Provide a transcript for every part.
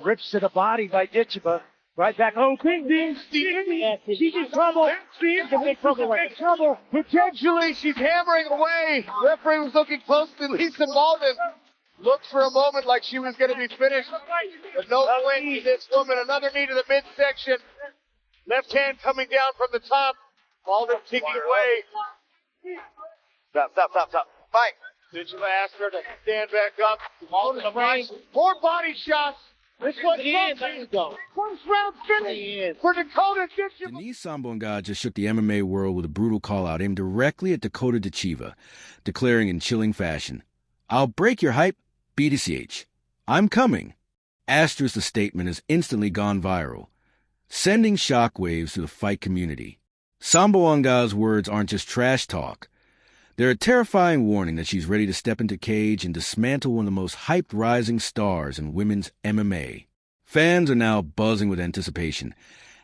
Rips to the body by Ditcheva. Right back. Oh, big D. She's in trouble. She's in big trouble. Potentially, she's hammering away. Referee was looking closely. Lisa Malden looked for a moment like she was going to be finished. But no win to this woman. Another knee to the midsection. Left hand coming down from the top. Malden kicking away. Stop. Fight. Ditcheva asked her to stand back up. Malden more body shots. This one's first round finish for Dakota Ditcheva. Denise Sambonga just shook the MMA world with a brutal call-out aimed directly at Dakota Ditcheva, declaring in chilling fashion, "I'll break your hype, BDCH. I'm coming." Asterisk the statement has instantly gone viral, sending shockwaves through the fight community. Sambonga's words aren't just trash talk. They're a terrifying warning that she's ready to step into cage and dismantle one of the most hyped rising stars in women's MMA. Fans are now buzzing with anticipation,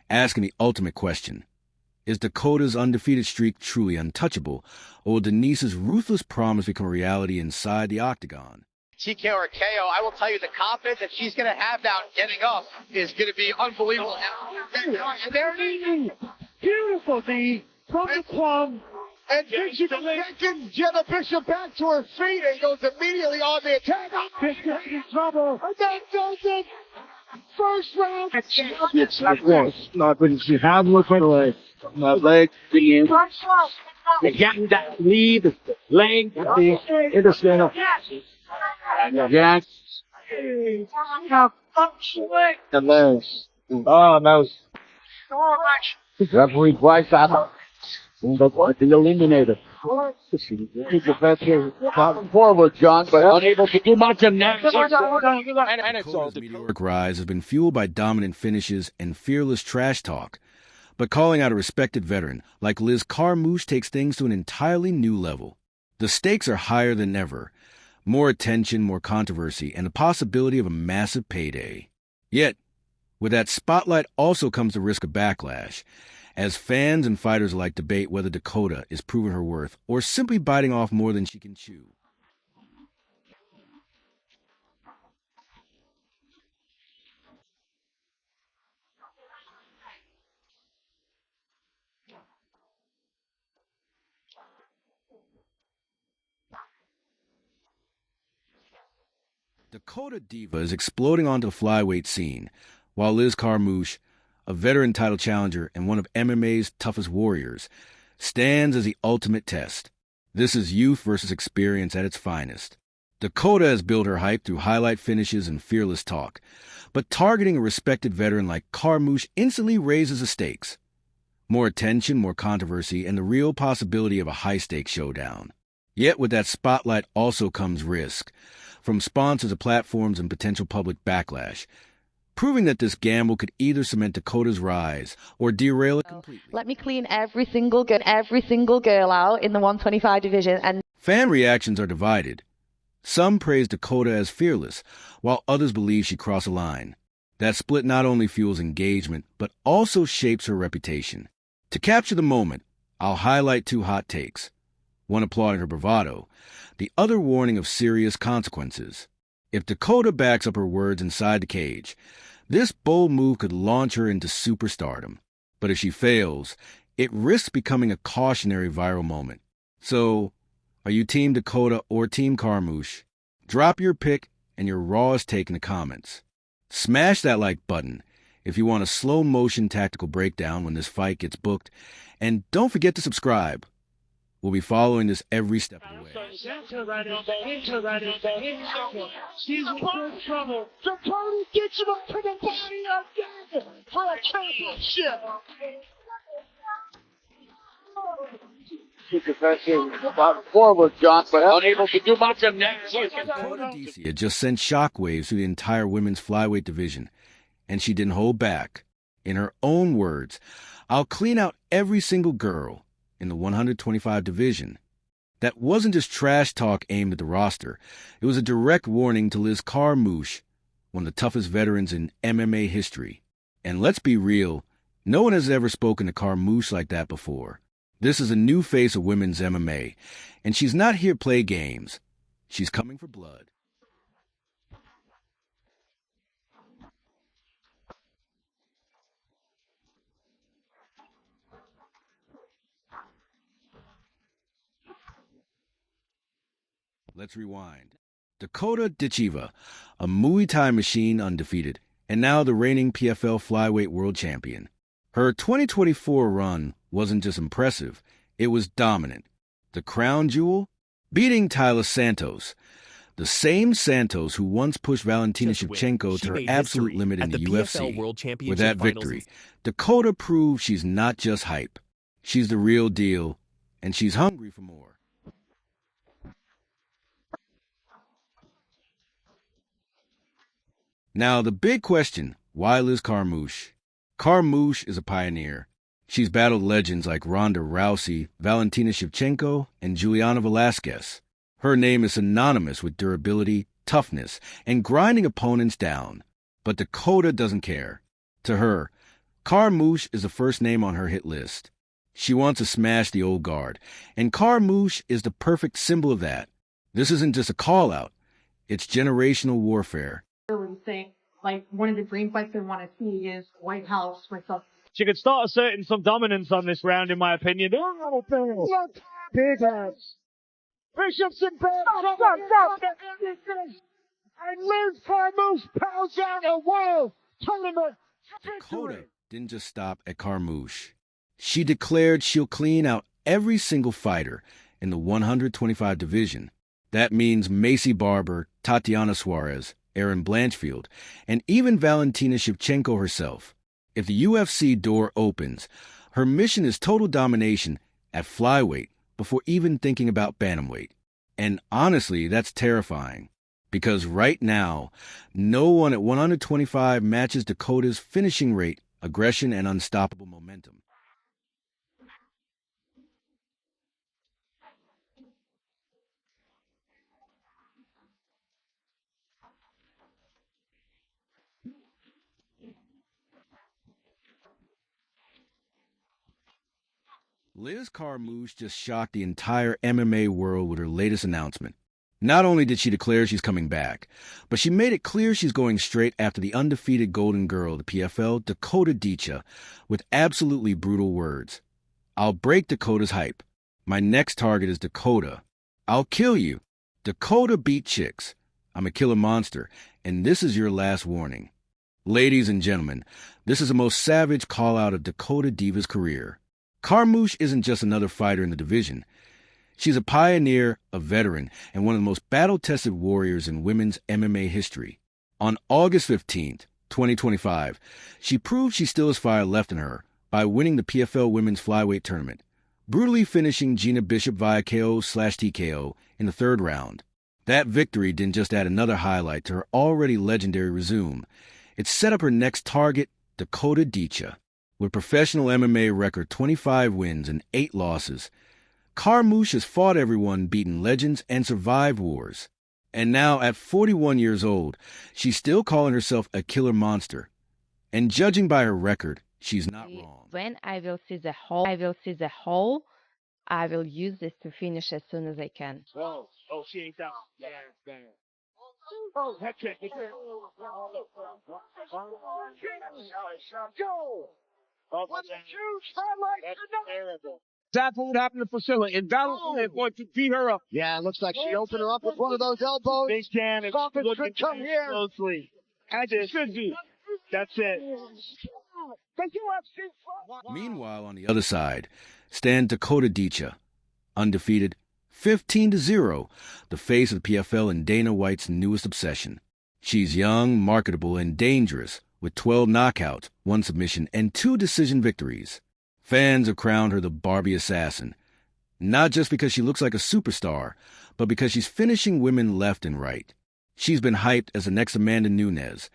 asking the ultimate question. Is Dakota's undefeated streak truly untouchable, or will Denise's ruthless promise become a reality inside the octagon? TKO or KO, I will tell you the confidence that she's going to have now getting up is going to be unbelievable. And there it is. Beautiful knee from the plum. And Ditcheva seconds Jenna Bishop back to her feet and goes immediately on the attack. Bishop in trouble. And that does it. First round. It's not worse. Not when she has looked away. Not leg. The getting that lead. Leg. In the center. Yes. The legs. Oh, no. Referee twice out. The eliminator. Forward, John, but unable to do much of that. Dakota's meteoric rise has been fueled by dominant finishes and fearless trash talk. But calling out a respected veteran like Liz Carmouche takes things to an entirely new level. The stakes are higher than ever. More attention, more controversy, and the possibility of a massive payday. Yet, with that spotlight also comes the risk of backlash, as fans and fighters alike debate whether Dakota is proving her worth or simply biting off more than she can chew. Dakota Diva is exploding onto the flyweight scene, while Liz Carmouche, a veteran title challenger and one of MMA's toughest warriors, stands as the ultimate test. This is youth versus experience at its finest. Dakota has built her hype through highlight finishes and fearless talk, but targeting a respected veteran like Carmouche instantly raises the stakes. More attention, more controversy, and the real possibility of a high-stakes showdown. Yet with that spotlight also comes risk, from sponsors of platforms and potential public backlash, proving that this gamble could either cement Dakota's rise or derail it completely. Let me clean every single girl out in the 125 division. And fan reactions are divided. Some praise Dakota as fearless, while others believe she crossed a line. That split not only fuels engagement, but also shapes her reputation. To capture the moment, I'll highlight two hot takes. One applauding her bravado, the other warning of serious consequences. If Dakota backs up her words inside the cage, this bold move could launch her into superstardom. But if she fails, it risks becoming a cautionary viral moment. So, are you Team Dakota or Team Carmouche? Drop your pick and your rawest take in the comments. Smash that like button if you want a slow-motion tactical breakdown when this fight gets booked. And don't forget to subscribe. We'll be following this every step of the way. She's in trouble. Dakota Ditcheva to the body again for a championship. Forward, John, but unable to do much of that. Dakota Ditcheva just sent shockwaves through the entire women's flyweight division, and she didn't hold back. In her own words, "I'll clean out every single girl in the 125 division." That wasn't just trash talk aimed at the roster. It was a direct warning to Liz Carmouche, one of the toughest veterans in MMA history. And let's be real, no one has ever spoken to Carmouche like that before. This is a new face of women's MMA, and she's not here to play games. She's coming for blood. Let's rewind. Dakota Ditcheva, a Muay Thai machine, undefeated, and now the reigning PFL flyweight world champion. Her 2024 run wasn't just impressive, it was dominant. The crown jewel? Beating Taila Santos, the same Santos who once pushed Valentina Shevchenko to her absolute limit in the UFC. With that victory, Dakota proved she's not just hype. She's the real deal, and she's hungry for more. Now, the big question, why Liz Carmouche? Carmouche is a pioneer. She's battled legends like Ronda Rousey, Valentina Shevchenko, and Juliana Velasquez. Her name is synonymous with durability, toughness, and grinding opponents down. But Dakota doesn't care. To her, Carmouche is the first name on her hit list. She wants to smash the old guard, and Carmouche is the perfect symbol of that. This isn't just a call-out. It's generational warfare. Saying, like, one of the dream fights I want to see is White House myself. She could start asserting some dominance on this round, in my opinion. Big hands. Bishop's in bed. And Liz Carmouche pounds out a world tournament. Dakota didn't just stop at Carmouche. She declared she'll clean out every single fighter in the 125 division. That means Macy Barber, Tatiana Suarez, Erin Blanchfield, and even Valentina Shevchenko herself. If the UFC door opens, her mission is total domination at flyweight before even thinking about bantamweight. And honestly, that's terrifying. Because right now, no one at 125 matches Dakota's finishing rate, aggression, and unstoppable momentum. Liz Carmouche just shocked the entire MMA world with her latest announcement. Not only did she declare she's coming back, but she made it clear she's going straight after the undefeated golden girl of the PFL, Dakota Ditcheva, with absolutely brutal words. I'll break Dakota's hype. My next target is Dakota. I'll kill you. Dakota beat chicks. I'm a killer monster, and this is your last warning. Ladies and gentlemen, this is the most savage call-out of Dakota Diva's career. Carmouche isn't just another fighter in the division. She's a pioneer, a veteran, and one of the most battle-tested warriors in women's MMA history. On August 15th, 2025, she proved she still has fire left in her by winning the PFL Women's Flyweight Tournament, brutally finishing Gina Bishop via KO/TKO in the third round. That victory didn't just add another highlight to her already legendary resume. It set up her next target, Dakota Ditcheva. With professional MMA record 25 wins and 8 losses, Carmouche has fought everyone, beaten legends, and survived wars. And now, at 41 years old, she's still calling herself a killer monster. And judging by her record, she's not wrong. When I will see the hole, I will use this to finish as soon as I can. Oh, she ain't down. Yeah, bang. Oh, heck trick. Go! What a huge highlight tonight! That's what happened to Priscilla. In battle, they're going to beat her up. Yeah, it looks like she opened her up with one of those elbows. Big Jan is looking come here closely. As it should be. That's it. Meanwhile, on the other side, stand Dakota Ditcheva, undefeated, 15-0, the face of the PFL and Dana White's newest obsession. She's young, marketable, and dangerous, with 12 knockouts, 1 submission, and 2 decision victories. Fans have crowned her the Barbie Assassin, not just because she looks like a superstar, but because she's finishing women left and right. She's been hyped as the next Amanda Nunes,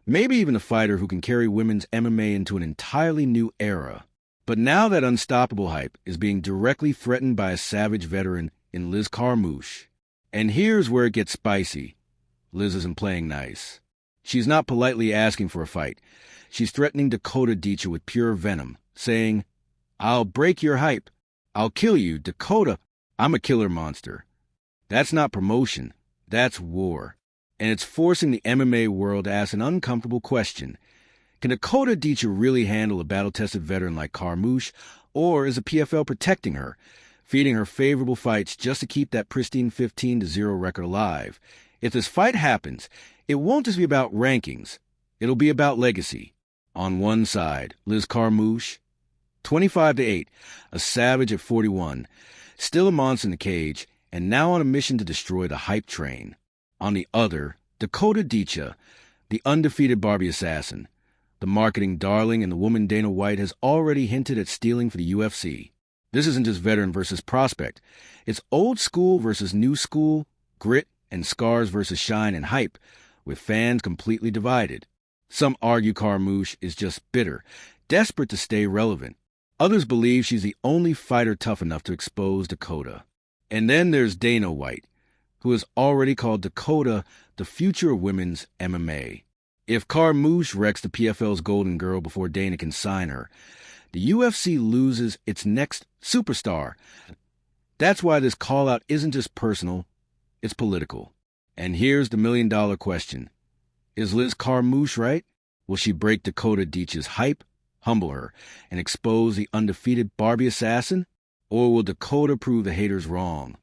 maybe even a fighter who can carry women's MMA into an entirely new era. But now that unstoppable hype is being directly threatened by a savage veteran in Liz Carmouche. And here's where it gets spicy. Liz isn't playing nice. She's not politely asking for a fight. She's threatening Dakota Ditcheva with pure venom, saying, I'll break your hype. I'll kill you, Dakota. I'm a killer monster. That's not promotion. That's war. And it's forcing the MMA world to ask an uncomfortable question. Can Dakota Ditcheva really handle a battle-tested veteran like Carmouche, or is the PFL protecting her, feeding her favorable fights just to keep that pristine 15-0 record alive. If this fight happens, it won't just be about rankings. It'll be about legacy. On one side, Liz Carmouche, 25-8, a savage at 41, still a monster in the cage, and now on a mission to destroy the hype train. On the other, Dakota Ditcheva, the undefeated Barbie Assassin. The marketing darling and the woman Dana White has already hinted at stealing for the UFC. This isn't just veteran versus prospect. It's old school versus new school, grit and scars versus shine and hype, with fans completely divided. Some argue Carmouche is just bitter, desperate to stay relevant. Others believe she's the only fighter tough enough to expose Dakota. And then there's Dana White, who has already called Dakota the future of women's MMA. If Carmouche wrecks the PFL's golden girl before Dana can sign her, the UFC loses its next superstar. That's why this call-out isn't just personal, it's political. And here's the million-dollar question. Is Liz Carmouche right? Will she break Dakota Ditcheva's hype, humble her, and expose the undefeated Barbie Assassin? Or will Dakota prove the haters wrong,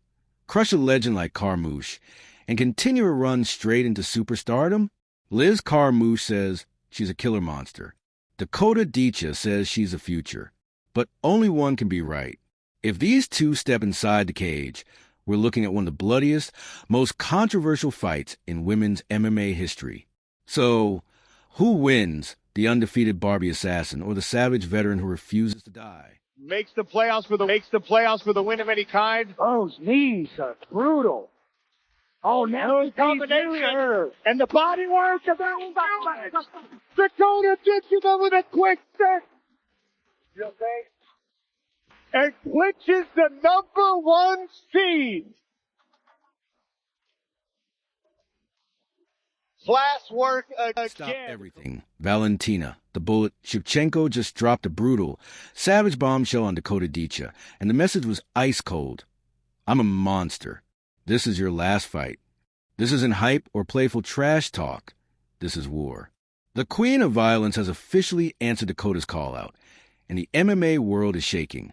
crush a legend like Carmouche, and continue a run straight into superstardom? Liz Carmouche says she's a killer monster. Dakota Ditcheva says she's a future. But only one can be right. If these two step inside the cage, we're looking at one of the bloodiest, most controversial fights in women's MMA history. So, who wins, the undefeated Barbie Assassin or the savage veteran who refuses to die? Makes the playoffs for the win of any kind. Those knees are brutal. Oh, now it's Combination. And the body work. Dakota Ditcheva with a quick stick. You okay? And clinches the #1 seed. Class work again. Stop everything. Valentina, the bullet, Shevchenko just dropped a brutal, savage bombshell on Dakota Ditcheva, and the message was ice cold. I'm a monster. This is your last fight. This isn't hype or playful trash talk. This is war. The queen of violence has officially answered Dakota's call out, and the MMA world is shaking.